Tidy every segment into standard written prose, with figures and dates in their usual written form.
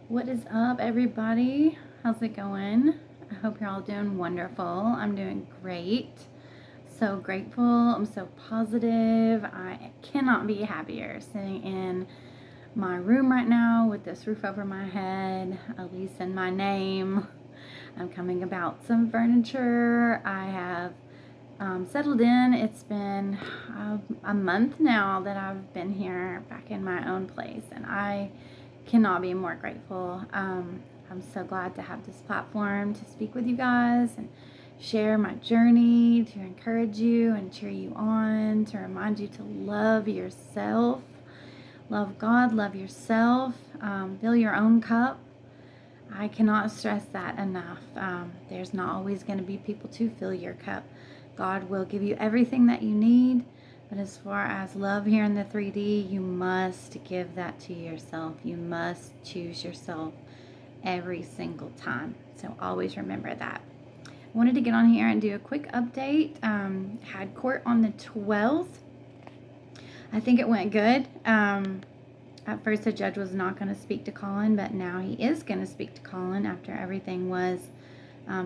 What is up, everybody? How's it going? I hope you're all doing wonderful. I'm doing great. So grateful. I'm so positive. I cannot be happier sitting in my room right now with this roof over my head, a lease in my name. I'm coming about some furniture. I have settled in. It's been a month now that I've been here back in my own place, and I cannot be more grateful. I'm so glad to have this platform to speak with you guys and share my journey, to encourage you and cheer you on, to remind you to love yourself, love God, love yourself, fill your own cup. I cannot stress that enough. There's not always going to be people to fill your cup. God will give you everything that you need, but as far as love here in the 3D, you must give that to yourself. You must choose yourself every single time. So always remember that. I wanted to get on here and do a quick update. Had court on the 12th. I think it went good. At first, the judge was not going to speak to Colin, but now he is going to speak to Colin after everything was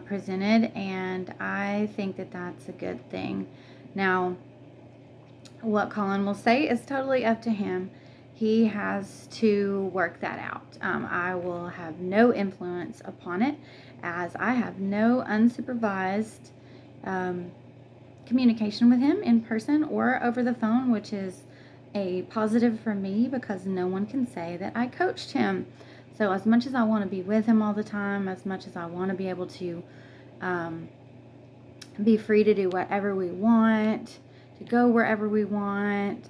presented, and I think that that's a good thing. Now, what Colin will say is totally up to him. He has to work that out. I will have no influence upon it, as I have no unsupervised communication with him in person or over the phone, which is a positive for me because no one can say that I coached him. So as much as I want to be with him all the time, as much as I want to be able to be free to do whatever we want, to go wherever we want,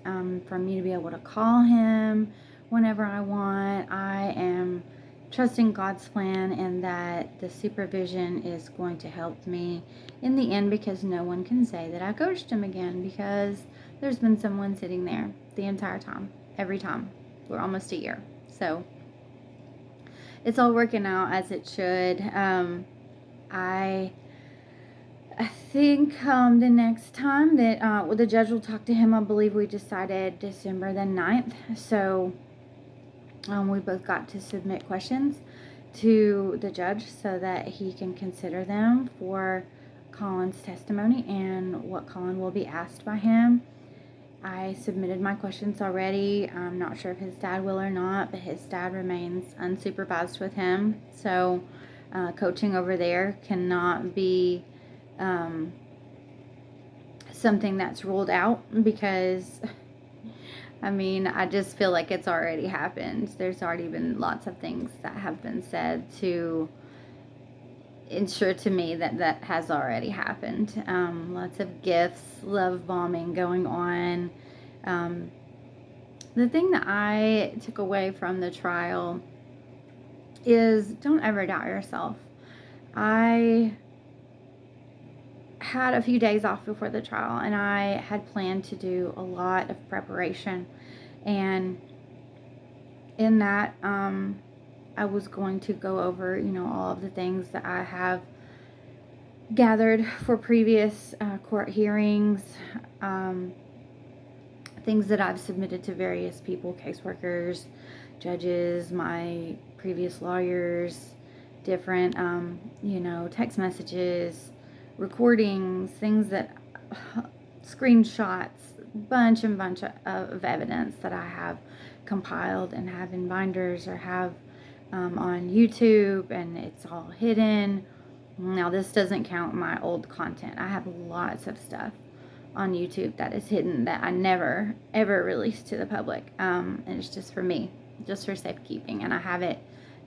for me to be able to call him whenever I want, I am trusting God's plan and that the supervision is going to help me in the end, because no one can say that I coached him again, because there's been someone sitting there the entire time, every time. We're almost a year. So it's all working out as it should. I think the next time that the judge will talk to him, I believe we decided December the 9th. So we both got to submit questions to the judge so that he can consider them for Colin's testimony and what Colin will be asked by him. I submitted my questions already. I'm not sure if his dad will or not, but his dad remains unsupervised with him. So coaching over there cannot be something that's ruled out, because I just feel like it's already happened. There's already been lots of things that have been said to ensure to me that that has already happened. Lots of gifts, love bombing going on. The thing that I took away from the trial is don't ever doubt yourself. I had a few days off before the trial, and I had planned to do a lot of preparation, and in that I was going to go over all of the things that I have gathered for previous court hearings, things that I've submitted to various people, caseworkers, judges, my previous lawyers, different text messages, recordings, things that screenshots, bunch of evidence that I have compiled and have in binders or have on YouTube, and it's all hidden. Now, this doesn't count my old content. I have lots of stuff on YouTube that is hidden that I never ever released to the public, and it's just for me, just for safekeeping, and I have it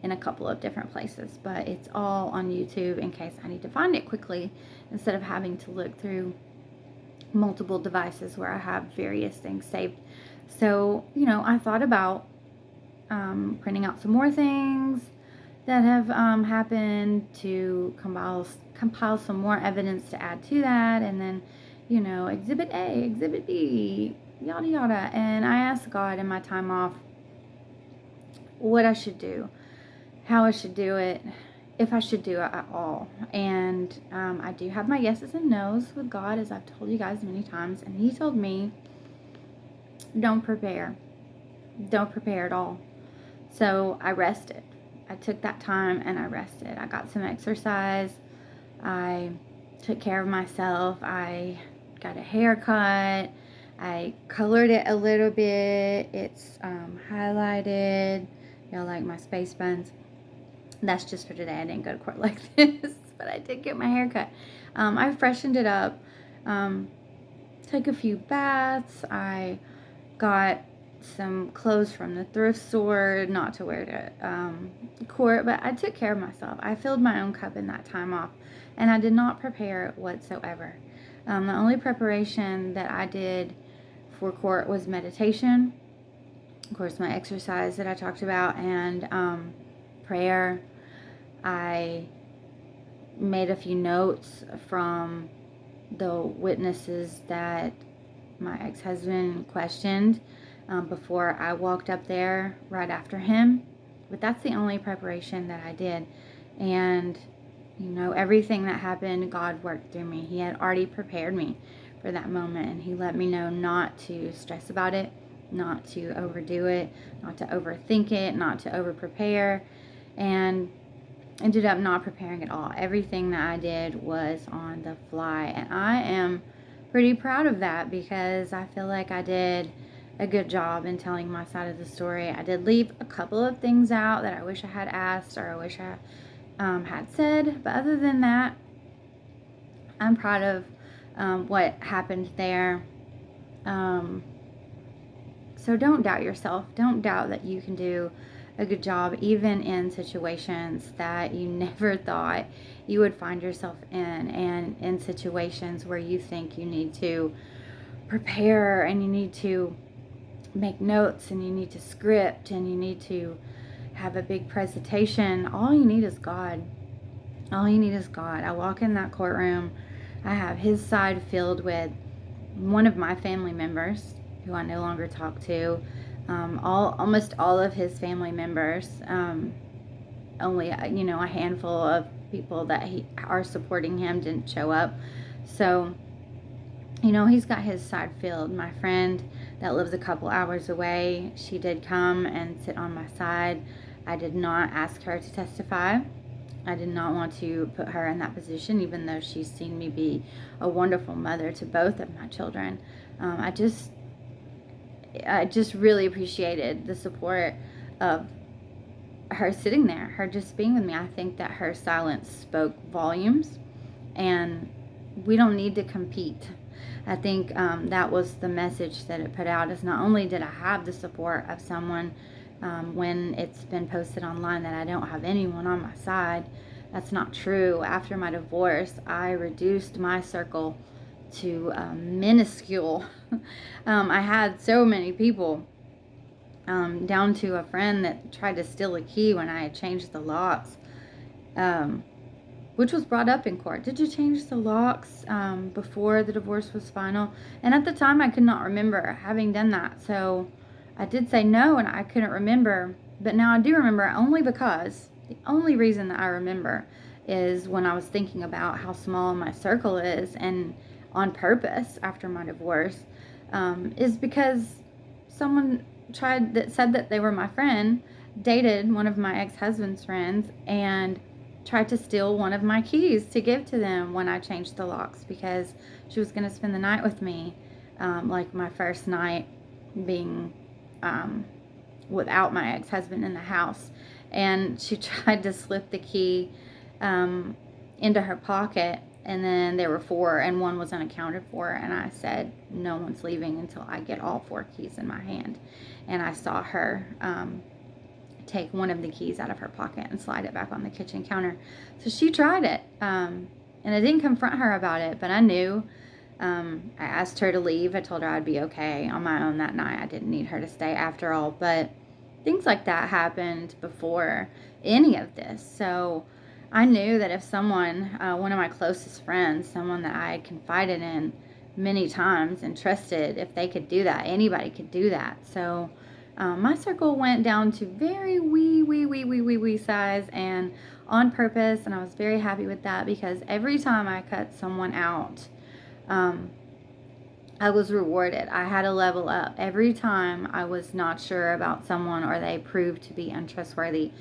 in a couple of different places, but it's all on YouTube in case I need to find it quickly, instead of having to look through multiple devices where I have various things saved. So I thought about printing out some more things that have happened, to compile some more evidence to add to that, and then Exhibit A, Exhibit B, yada yada. And I asked God in my time off what I should do, how I should do it, if I should do it at all. And I do have my yeses and nos with God, as I've told you guys many times, and he told me, don't prepare at all. So I rested. I took that time and I rested. I got some exercise. I took care of myself. I got a haircut. I colored it a little bit. It's highlighted. Y'all like my space buns? That's just for today. I didn't go to court like this, but I did get my hair cut. I freshened it up. Took a few baths. I got some clothes from the thrift store, not to wear to court, but I took care of myself. I filled my own cup in that time off, and I did not prepare whatsoever. The only preparation that I did for court was meditation, of course, my exercise that I talked about, and prayer. I made a few notes from the witnesses that my ex-husband questioned before I walked up there right after him. But that's the only preparation that I did. And, you know, everything that happened, God worked through me. He had already prepared me for that moment. And He let me know not to stress about it, not to overdo it, not to overthink it, not to over-prepare. And ended up not preparing at all. Everything that I did was on the fly. And I am pretty proud of that because I feel like I did a good job in telling my side of the story. I did leave a couple of things out that I wish I had asked or I wish I had said. But other than that, I'm proud of what happened there. So don't doubt yourself. Don't doubt that you can do a good job even in situations that you never thought you would find yourself in, and in situations where you think you need to prepare and you need to make notes and you need to script and you need to have a big presentation. All you need is God. All you need is God. I walk in that courtroom, I have His side filled with one of my family members who I no longer talk to, almost all of his family members, only a handful of people that are supporting him didn't show up. So he's got his side filled. My friend that lives a couple hours away, she did come and sit on my side. I did not ask her to testify. I did not want to put her in that position, even though she's seen me be a wonderful mother to both of my children. I just really appreciated the support of her sitting there, her just being with me. I think that her silence spoke volumes, and we don't need to compete. I think that was the message that it put out, is not only did I have the support of someone when it's been posted online that I don't have anyone on my side. That's not true. After my divorce, I reduced my circle to minuscule. I had so many people, down to a friend that tried to steal a key when I had changed the locks, which was brought up in court. Did you change the locks before the divorce was final? And at the time, I could not remember having done that. So I did say no, and I couldn't remember. But now I do remember, only because the only reason that I remember is when I was thinking about how small my circle is, and on purpose after my divorce, is because someone said that they were my friend, dated one of my ex-husband's friends, and tried to steal one of my keys to give to them when I changed the locks, because she was going to spend the night with me, like my first night being without my ex-husband in the house. And she tried to slip the key into her pocket, and then there were 4 and one was unaccounted for, and I said no one's leaving until I get all 4 keys in my hand. And I saw her take one of the keys out of her pocket and slide it back on the kitchen counter. So she tried it, and I didn't confront her about it, but I knew. I asked her to leave. I told her I'd be okay on my own that night. I didn't need her to stay after all. But things like that happened before any of this. So I knew that if someone, one of my closest friends, someone that I had confided in many times and trusted, if they could do that, anybody could do that. So my circle went down to very wee size, and on purpose. And I was very happy with that, because every time I cut someone out, I was rewarded. I had a level up. Every time I was not sure about someone or they proved to be untrustworthy,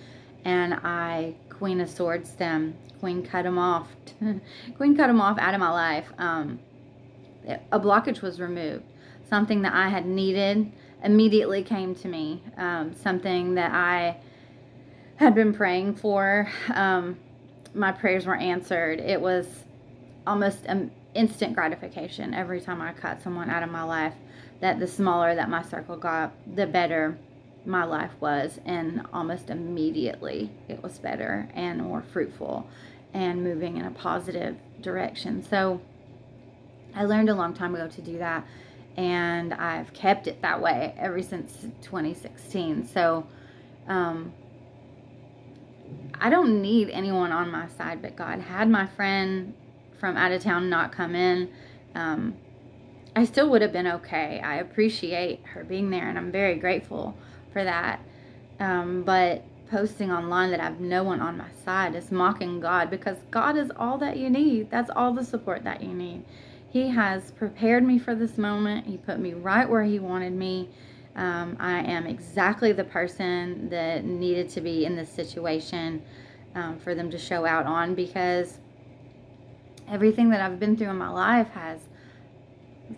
and I Queen of Swords them. Queen cut him off. Queen cut him off out of my life. A blockage was removed. Something that I had needed immediately came to me. Something that I had been praying for. My prayers were answered. It was almost an instant gratification every time I cut someone out of my life. That the smaller that my circle got, the better my life was, and almost immediately it was better and more fruitful and moving in a positive direction. So I learned a long time ago to do that, and I've kept it that way ever since 2016. So I don't need anyone on my side but God. Had my friend from out of town not come in, I still would have been okay. I appreciate her being there, and I'm very grateful for that. But posting online that I have no one on my side is mocking God, because God is all that you need. That's all the support that you need. He has prepared me for this moment. He put me right where He wanted me. I am exactly the person that needed to be in this situation for them to show out on, because everything that I've been through in my life has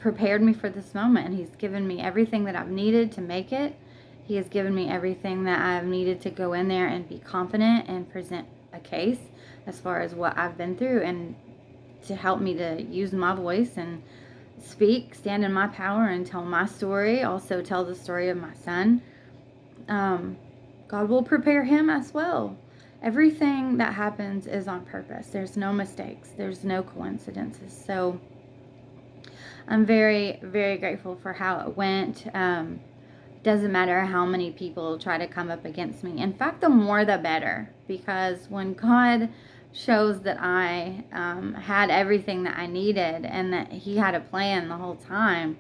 prepared me for this moment, and He's given me everything that I've needed to make it. He has given me everything that I've needed to go in there and be confident and present a case as far as what I've been through, and to help me to use my voice and speak, stand in my power, and tell my story. Also tell the story of my son. God will prepare him as well. Everything that happens is on purpose. There's no mistakes. There's no coincidences. So I'm very, very grateful for how it went. Doesn't matter how many people try to come up against me. In fact, the more the better, because when God shows that I had everything that I needed and that He had a plan the whole time,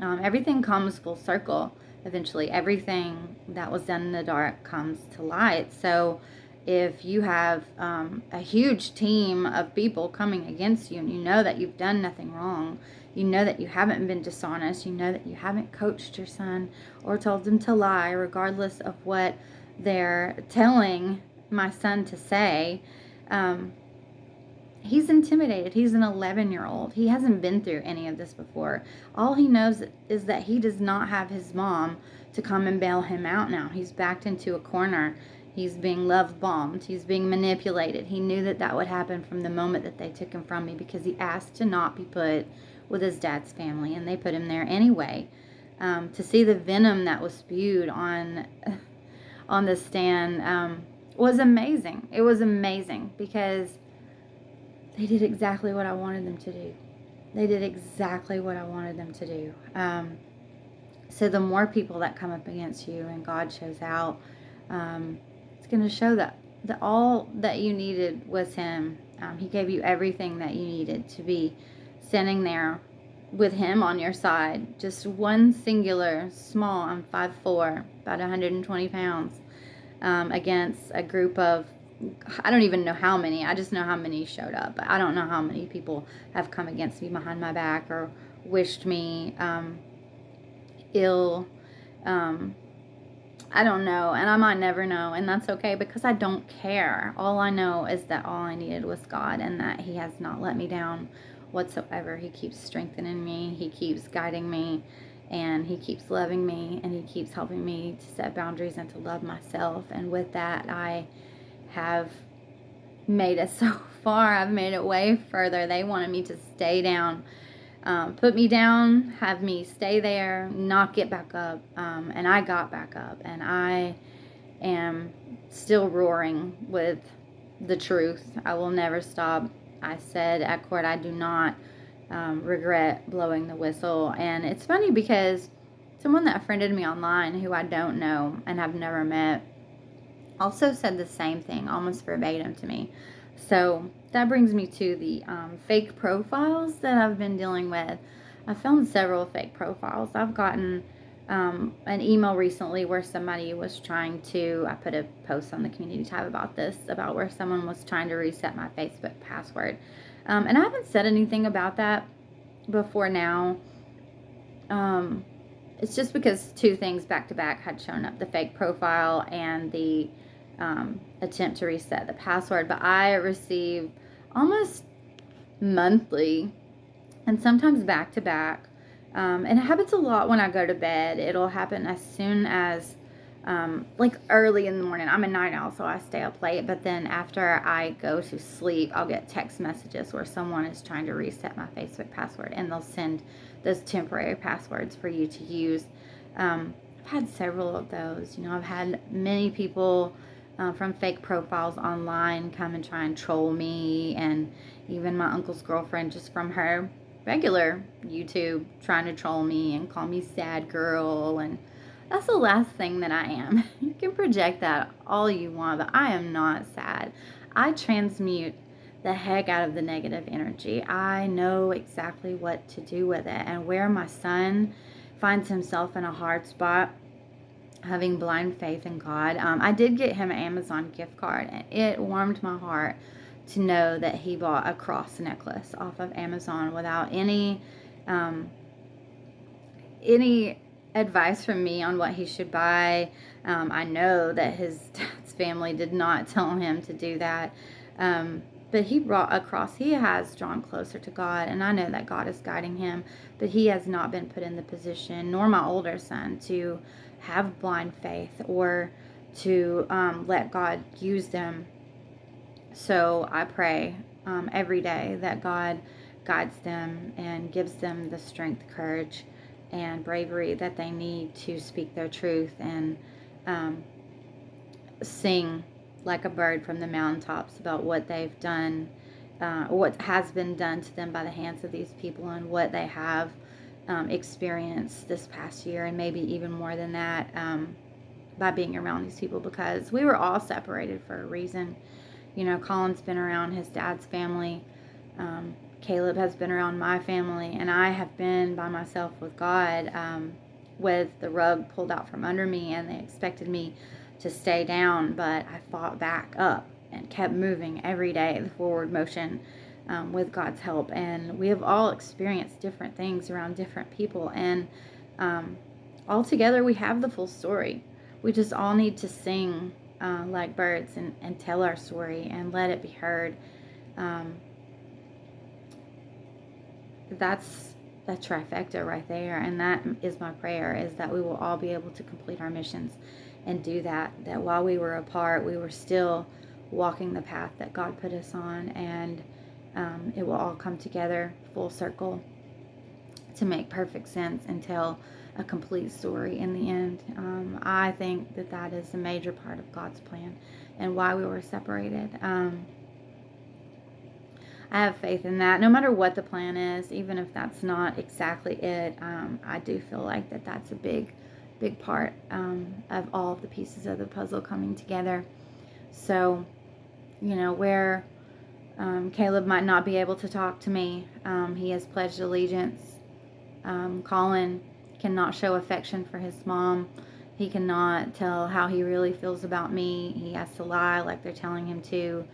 everything comes full circle. Eventually, everything that was done in the dark comes to light. So if you have a huge team of people coming against you, and you know that you've done nothing wrong, you know that you haven't been dishonest, you know that you haven't coached your son or told him to lie, regardless of what they're telling my son to say, he's intimidated. He's an 11-year-old. He hasn't been through any of this before. All he knows is that he does not have his mom to come and bail him out now. He's backed into a corner. He's being love bombed. He's being manipulated. He knew that that would happen from the moment that they took him from me, because he asked to not be put with his dad's family, and they put him there anyway. To see the venom that was spewed on the stand was amazing. It was amazing, because they did exactly what I wanted them to do. They did exactly what I wanted them to do. So the more people that come up against you and God shows out, it's going to show that all that you needed was Him. He gave you everything that you needed to be standing there with Him on your side. Just one singular, small, I'm 5'4", about 120 pounds, against a group of, I don't even know how many. I just know how many showed up. But I don't know how many people have come against me behind my back or wished me ill. I don't know, and I might never know, and that's okay, because I don't care. All I know is that all I needed was God, and that He has not let me down whatsoever. He keeps strengthening me. He keeps guiding me, and He keeps loving me, and He keeps helping me to set boundaries and to love myself. And with that, I have made it so far. I've made it way further. They wanted me to stay down, put me down, have me stay there, not get back up, and I got back up, and I am still roaring with the truth. I will never stop. I said at court, I do not regret blowing the whistle. And it's funny, because someone that friended me online, who I don't know and have never met, also said the same thing, almost verbatim to me. So that brings me to the fake profiles that I've been dealing with. I found several fake profiles. I've gotten an email recently where somebody was trying to, I put a post on the community tab about this, about where someone was trying to reset my Facebook password. And I haven't said anything about that before now. It's just because two things back to back had shown up, the fake profile and the attempt to reset the password. But I receive almost monthly, and sometimes back to back. And it happens a lot when I go to bed. It'll happen as soon as, like early in the morning. I'm a night owl, so I stay up late. But then after I go to sleep, I'll get text messages where someone is trying to reset my Facebook password, and they'll send those temporary passwords for you to use. I've had several of those. I've had many people from fake profiles online come and try and troll me, and even my uncle's girlfriend, just from her regular YouTube, trying to troll me and call me sad girl. And that's the last thing that I am. You can project that all you want, but I am not sad. I transmute the heck out of the negative energy. I know exactly what to do with it. And where my son finds himself in a hard spot, having blind faith in God, I did get him an Amazon gift card, and it warmed my heart to know that he bought a cross necklace off of Amazon without any advice from me on what he should buy. I know that his dad's family did not tell him to do that. But he brought a cross. He has drawn closer to God, and I know that God is guiding him, but he has not been put in the position, nor my older son, to have blind faith or to let God use them. So I pray every day that God guides them and gives them the strength, courage, and bravery that they need to speak their truth and sing like a bird from the mountaintops about what they've done, what has been done to them by the hands of these people, and what they have experienced this past year, and maybe even more than that, by being around these people, because we were all separated for a reason. Colin's been around his dad's family. Caleb has been around my family, and I have been by myself with God, with the rug pulled out from under me, and they expected me to stay down, but I fought back up and kept moving every day, the forward motion, with God's help. And we have all experienced different things around different people, and all together we have the full story. We just all need to sing like birds and tell our story and let it be heard. That's the trifecta right there, and that is my prayer, is that we will all be able to complete our missions and do that while we were apart, we were still walking the path that God put us on, and it will all come together full circle to make perfect sense and tell a complete story in the end. I think that is a major part of God's plan and why we were separated. I have faith in that. No matter what the plan is, even if that's not exactly it, I do feel like that's a big part of all of the pieces of the puzzle coming together. So, where Caleb might not be able to talk to me, he has pledged allegiance. Colin cannot show affection for his mom. He cannot tell how he really feels about me. He has to lie like they're telling him to.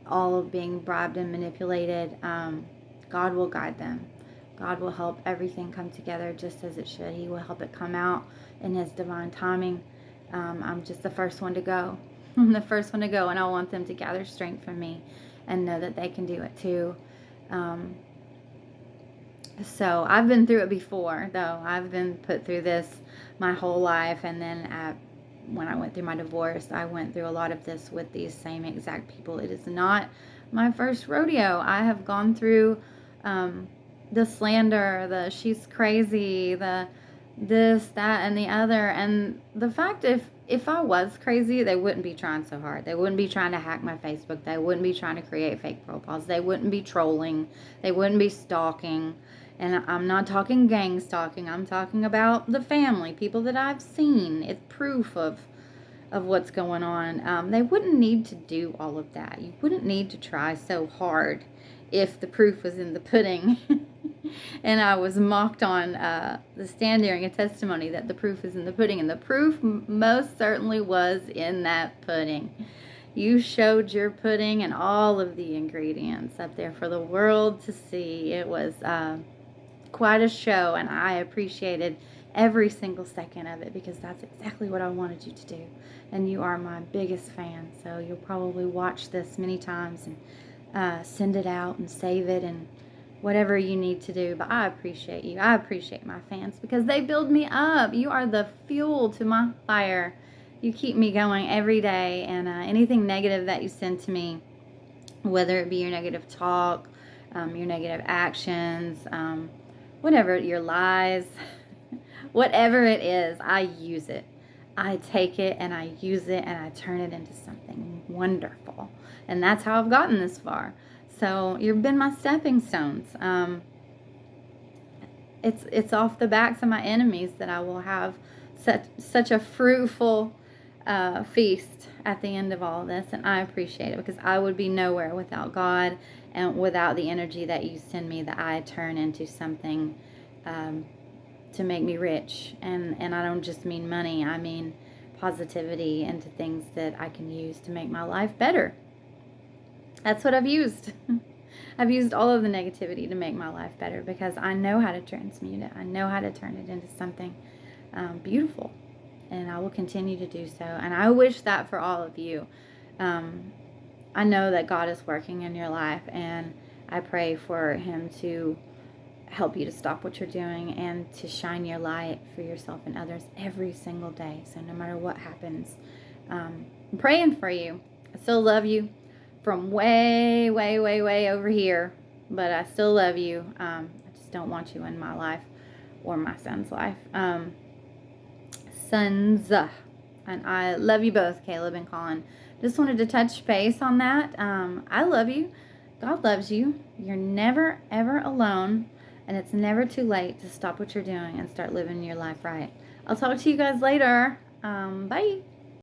All of being bribed and manipulated. God will guide them. God will help everything come together just as it should. He will help it come out in His divine timing. I'm just the first one to go. I'm the first one to go, and I want them to gather strength from me and know that they can do it too. So I've been through it before, though. I've been put through this my whole life, and then when I went through my divorce, I went through a lot of this with these same exact people. It is not my first rodeo. I have gone through the slander, the she's crazy, the this, that, and the other. And the fact, if I was crazy, they wouldn't be trying so hard. They wouldn't be trying to hack my Facebook. They wouldn't be trying to create fake profiles. They wouldn't be trolling. They wouldn't be stalking. And I'm not talking gang stalking. I'm talking about the family, people that I've seen. It's proof of what's going on. They wouldn't need to do all of that. You wouldn't need to try so hard if the proof was in the pudding. And I was mocked on the stand during a testimony that the proof is in the pudding. And the proof most certainly was in that pudding. You showed your pudding and all of the ingredients up there for the world to see. It was quite a show, and I appreciated every single second of it, because that's exactly what I wanted you to do. And you are my biggest fan, so you'll probably watch this many times and send it out and save it and whatever you need to do. But I appreciate you. I appreciate my fans because they build me up. You are the fuel to my fire. You keep me going every day, and anything negative that you send to me, whether it be your negative talk, your negative actions, whatever, your lies, whatever it is, I use it. I take it and I use it and I turn it into something wonderful. And that's how I've gotten this far. So you've been my stepping stones. It's off the backs of my enemies that I will have such a fruitful feast at the end of all this, and I appreciate it because I would be nowhere without God and without the energy that you send me, that I turn into something to make me rich. And I don't just mean money, I mean positivity, into things that I can use to make my life better. That's what I've used. I've used all of the negativity to make my life better because I know how to transmute it. I know how to turn it into something beautiful. And I will continue to do so. And I wish that for all of you. I know that God is working in your life, and I pray for Him to help you to stop what you're doing and to shine your light for yourself and others every single day. So no matter what happens, I'm praying for you. I still love you from way, way, way, way over here, but I still love you. I just don't want you in my life or my son's life. Sons, and I love you both, Caleb and Colin. Just wanted to touch base on that. I love you. God loves you. You're never, ever alone, and it's never too late to stop what you're doing and start living your life right. I'll talk to you guys later. Bye.